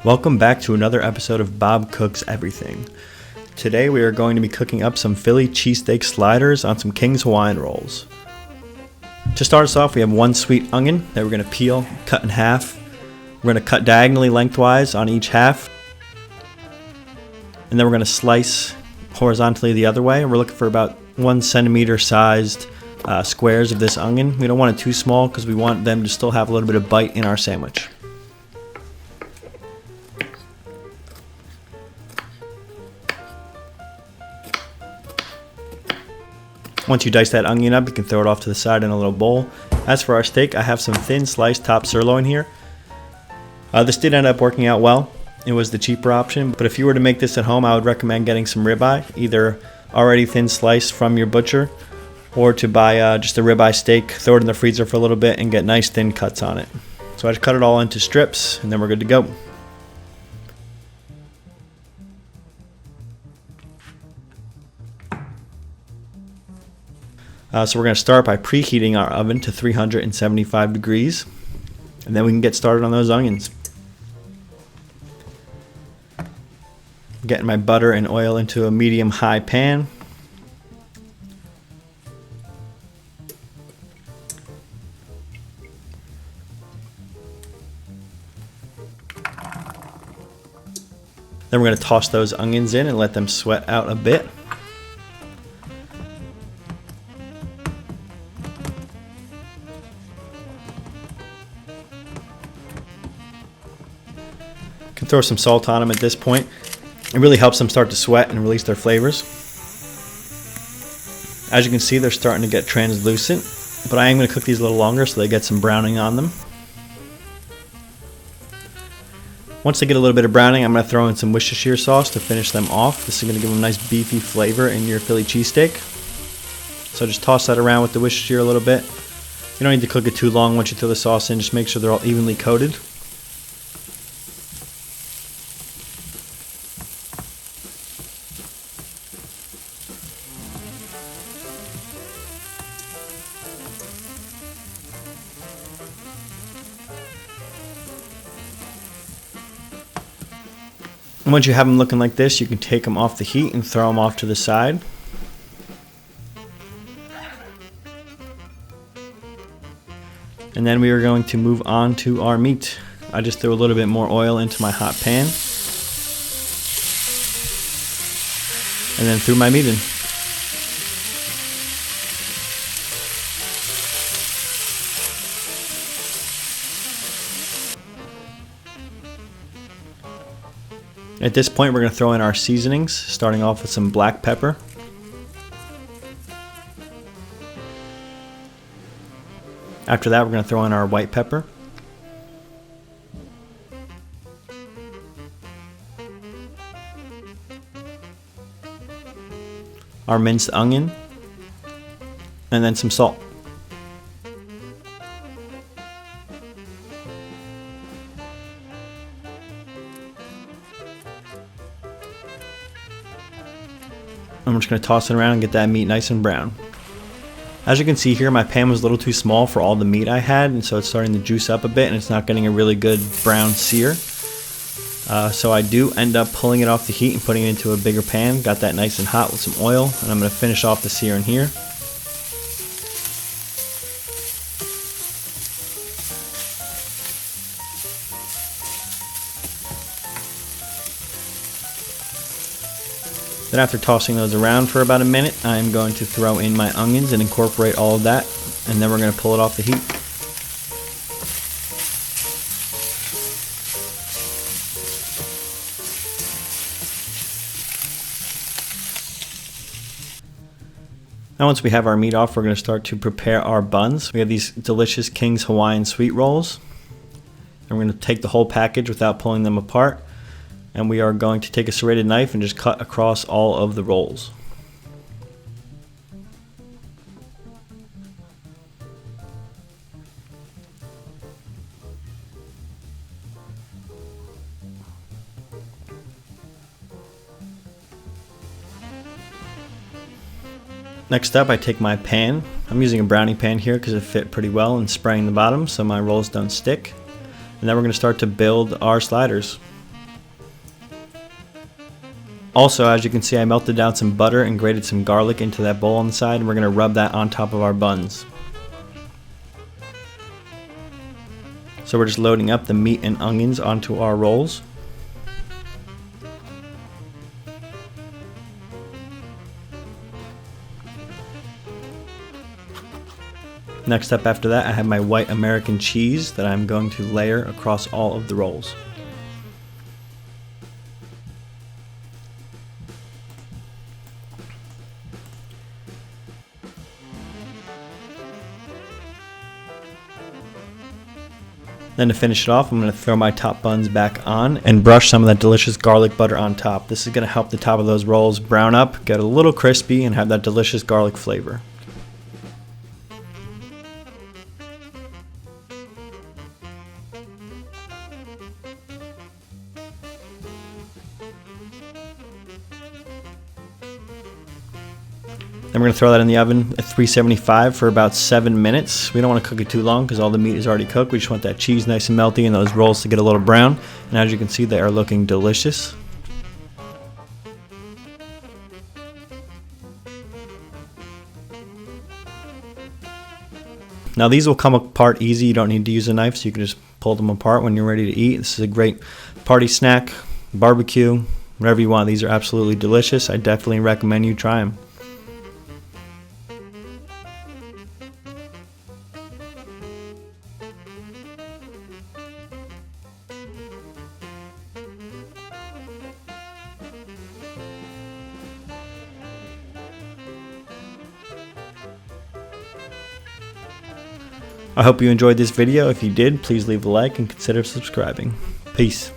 Welcome back to another episode of Bob Cooks Everything. Today we are going to be cooking up some Philly Cheesesteak Sliders on some King's Hawaiian rolls. To start us off, we have one sweet onion that we're going to peel, cut in half. We're going to cut diagonally lengthwise on each half. And then we're going to slice horizontally the other way. We're looking for about 1 centimeter sized squares of this onion. We don't want it too small because we want them to still have a little bit of bite in our sandwich. Once you dice that onion up, you can throw it off to the side in a little bowl. As for our steak, I have some thin sliced top sirloin here. This did end up working out well. It was the cheaper option, but if you were to make this at home, I would recommend getting some ribeye, either already thin sliced from your butcher, or to buy just a ribeye steak, throw it in the freezer for a little bit, and get nice thin cuts on it. So I just cut it all into strips, and then we're good to go. So we're going to start by preheating our oven to 375 degrees, and then we can get started on those onions. Getting my butter and oil into a medium-high pan. Then we're going to toss those onions in and let them sweat out a bit. You can throw some salt on them at this point. It really helps them start to sweat and release their flavors. As you can see, they're starting to get translucent, but I am going to cook these a little longer so they get some browning on them. Once they get a little bit of browning, I'm going to throw in some Worcestershire sauce to finish them off. This is going to give them a nice beefy flavor in your Philly cheesesteak. So just toss that around with the Worcestershire a little bit. You don't need to cook it too long once you throw the sauce in. Just make sure they're all evenly coated. And once you have them looking like this, you can take them off the heat and throw them off to the side. And then we are going to move on to our meat. I just threw a little bit more oil into my hot pan. And then threw my meat in. At this point, we're going to throw in our seasonings, starting off with some black pepper. After that, we're going to throw in our white pepper. Our minced onion. And then some salt. I'm just going to toss it around and get that meat nice and brown. As you can see here, my pan was a little too small for all the meat I had, and so it's starting to juice up a bit and it's not getting a really good brown sear. So I do end up pulling it off the heat and putting it into a bigger pan. Got that nice and hot with some oil, and I'm going to finish off the sear in here. Then after tossing those around for about a minute, I'm going to throw in my onions and incorporate all of that, and then we're going to pull it off the heat. Now once we have our meat off, we're going to start to prepare our buns. We have these delicious King's Hawaiian sweet rolls. And we're going to take the whole package without pulling them apart. And we are going to take a serrated knife and just cut across all of the rolls. Next up, I take my pan. I'm using a brownie pan here because it fit pretty well and spraying the bottom so my rolls don't stick. And then we're going to start to build our sliders. Also, as you can see, I melted down some butter and grated some garlic into that bowl on the side, and we're going to rub that on top of our buns. So we're just loading up the meat and onions onto our rolls. Next up after that, I have my white American cheese that I'm going to layer across all of the rolls. Then to finish it off, I'm going to throw my top buns back on and brush some of that delicious garlic butter on top. This is going to help the top of those rolls brown up, get a little crispy, and have that delicious garlic flavor. Then we're going to throw that in the oven at 375 for about 7 minutes. We don't want to cook it too long because all the meat is already cooked. We just want that cheese nice and melty and those rolls to get a little brown. And as you can see, they are looking delicious. Now these will come apart easy. You don't need to use a knife, so you can just pull them apart when you're ready to eat. This is a great party snack, barbecue, whatever you want. These are absolutely delicious. I definitely recommend you try them. I hope you enjoyed this video. If you did, please leave a like and consider subscribing. Peace.